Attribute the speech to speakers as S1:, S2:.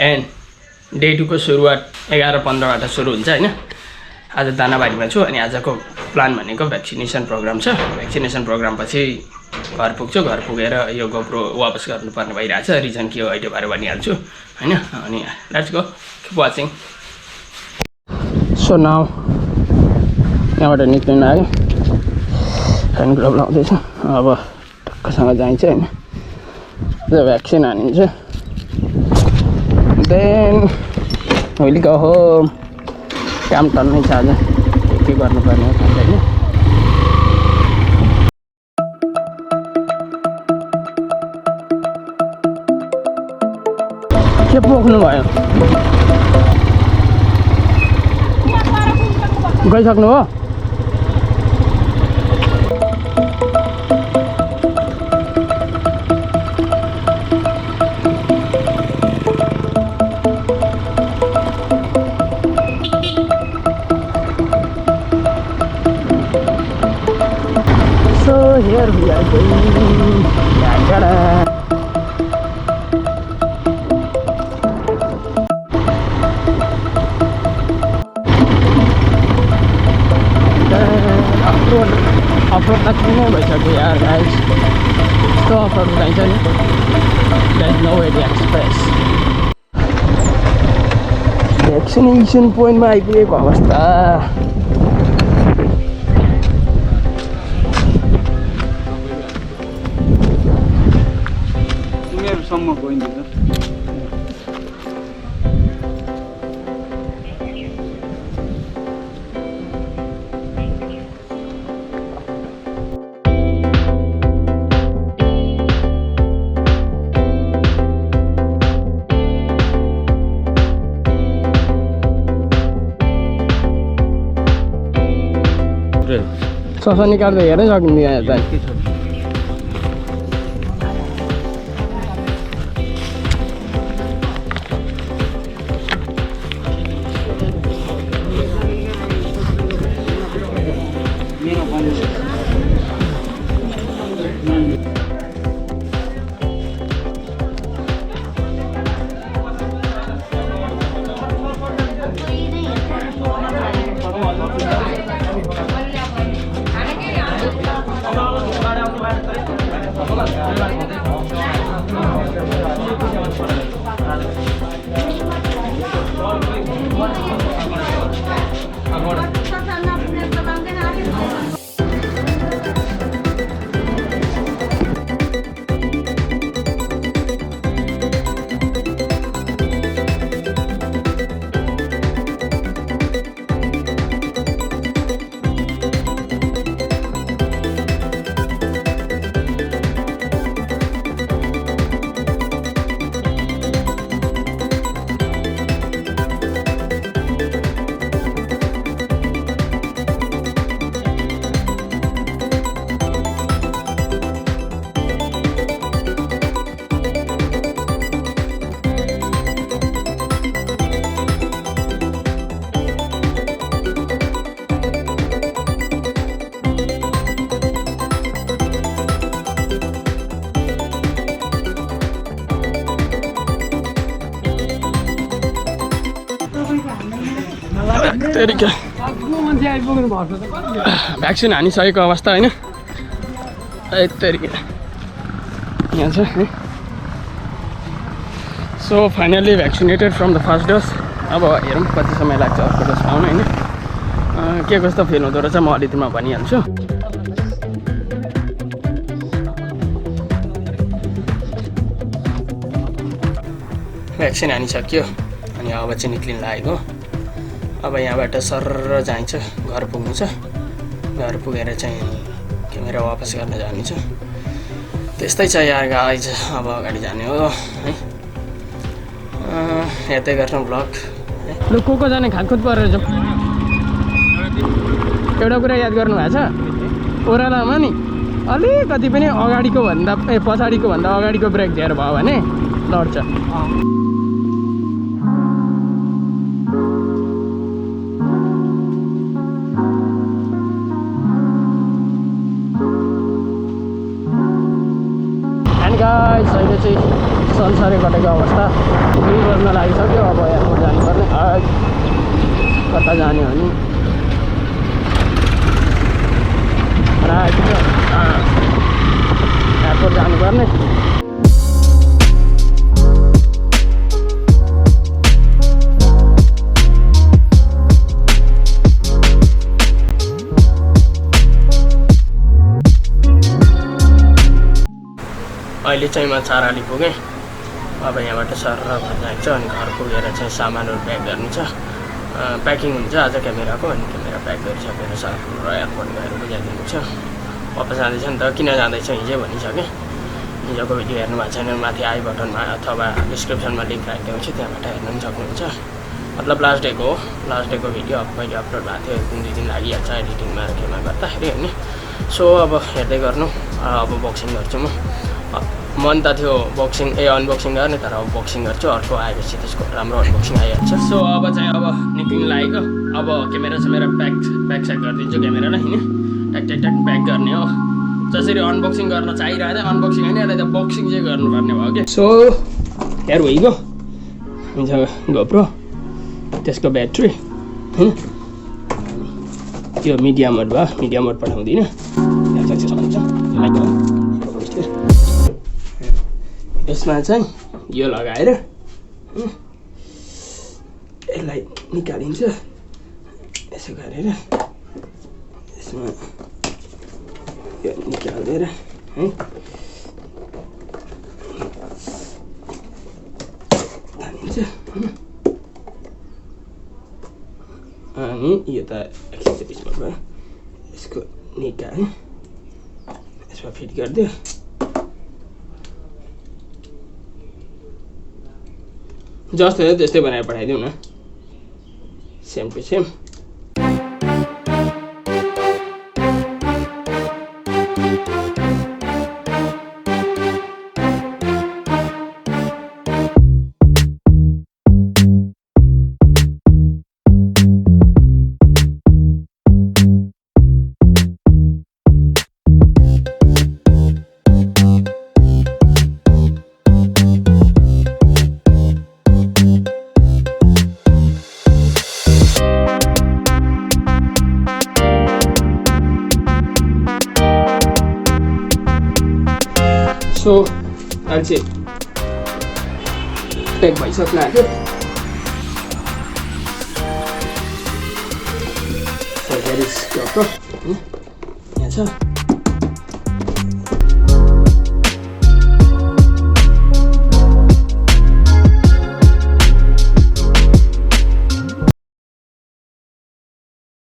S1: And day 2 को सुरुवात 11:15बाट सुरु हुन्छ हैन। आज दानाबारीमा छु अनि आजको प्लान भनेको भ्याक्सिनेसन प्रोग्राम छ। भ्याक्सिनेसन प्रोग्राम पछि घर पुग्छु। घर पुगेर यो गोप्रो वापस गर्नुपर्ने भइरहेछ। रिजन के हो अहिले बारे भनिहाल्छु हैन। अनि let's go, keep watching. So now यहाँबाट निक्लिन आयो। ह्यान्ड ग्लोभ लाउँदैछ। अब टक्कसँग जाइन्छ हैन। भ्याक्सिन हानिन्छ। Then will go home. काम टन्नै छ आज। के गर्नुपर्ने हो थाहा छैन। के पोख्नु भयो? गइसक्नु हो? So here we are going. Ta-da. अफरोड त किन भइसक्यो यार गाइस। यस्तो अफरोड चाहिन्छ नि। There's no way to express. Vaccination पोइन्टमा आइपुगेको अवस्था।
S2: तिमीहरूसम्म गइन्छ। ससा निकाल्दा हेर्नै सकिँदैन यता। भ्याक्सिन हानिसकेको अवस्था होइन। यहाँ छ है। So finally vaccinated from the first dose. अब हेरौँ कति समय लाग्छ अर्को डोज पाउनु होइन। के कस्तो फिल हुँदो रहेछ म अलिकतिमा भनिहाल्छु। भ्याक्सिन हानिसक्यो अनि अब चाहिँ निक्लिन लागेको। अब यहाँबाट सरर जान्छ। घर पुग्नु छ। घर पुगेर चाहिँ क्यामेरा वापस गर्न जाने छ। त्यस्तै छ यार गाइज। अब अगाडि जाने हो है। हेर्दै गर्छौँ ब्लग। लु को जाने खातखुत परेर जाउँ। एउटा कुरा याद गर्नु भएको छ। ओह्रालोमा नि अलिकति पनि अगाडिको भन्दा पछाडिको भन्दा अगाडिको ब्रेक दिएर भयो भने लड्छ। गाइस अहिले
S1: चाहिँ संसारै कटेको अवस्था 2 बज्न लागिसक्यो अब एयरपोर्ट जानुपर्ने कता जाने हो नि एयरपोर्ट जानुपर्ने अहिले चाहिँ म चाराली पुगेँ अब यहाँबाट सर घर जान्छ अनि घर पुगेर चाहिँ सामानहरू प्याक गर्नु छ प्याकिङ हुन्छ आज क्यामेराको अनि क्यामेरा प्याक गरिसकेर सर एयरपोर्ट गएर बुझाइदिनु छ वापस जाँदैछ नि त किन जाँदैछ हिजो भनिसकेँ हिजोको भिडियो हेर्नु भएको छैन माथि आई बटनमा अथवा डिस्क्रिप्सनमा लिङ्क राखिदिएको छु त्यहाँबाट हेर्नु पनि सक्नुहुन्छ मतलब लास्ट डेको भिडियो मैले अपलोड भएको थियो 1-2 दिन लागिहाल्छ एडिटिङमा केमा गर्दाखेरि होइन सो अब हेर्दै गर्नु अब बक्सिङ गर्छु मन त थियो अनबक्सिङ गर्ने तर अब बक्सिङ गर्छु अर्को आएपछि त्यसको राम्रो अनबक्सिङ आइहाल्छ सो अब चाहिँ निक्लिनु लागेको अब क्यामेरा प्याक गरिदिन्छु क्यामेरालाई होइन ट्याक प्याक गर्ने हो जसरी अनबक्सिङ गर्न चाहिरहेको थियो अनबक्सिङ होइन यसलाई त बक्सिङ चाहिँ गर्नुपर्ने भयो क्या सो हेयर भइगयो हुन्छ गोप्रो त्यसको ब्याट्री होइन त्यो मिडियम मोड भयो मिडियम मोड पठाउँदिनँ यसमा चाहिँ यो लगाएर यसलाई निकालिन्छ यसो गरेर यसमा यो निकालेर है हालिन्छ अनि यो त एक्सेसरिजमा भयो यसको निकाल्यो यसमा फिट गरिदियो जस्तो त्यस्तै बनाएर पठाइदिउँ न सेम टु सेम सो अहिले चाहिँ प्याक भइसक्नु आँट्यो यहाँ छ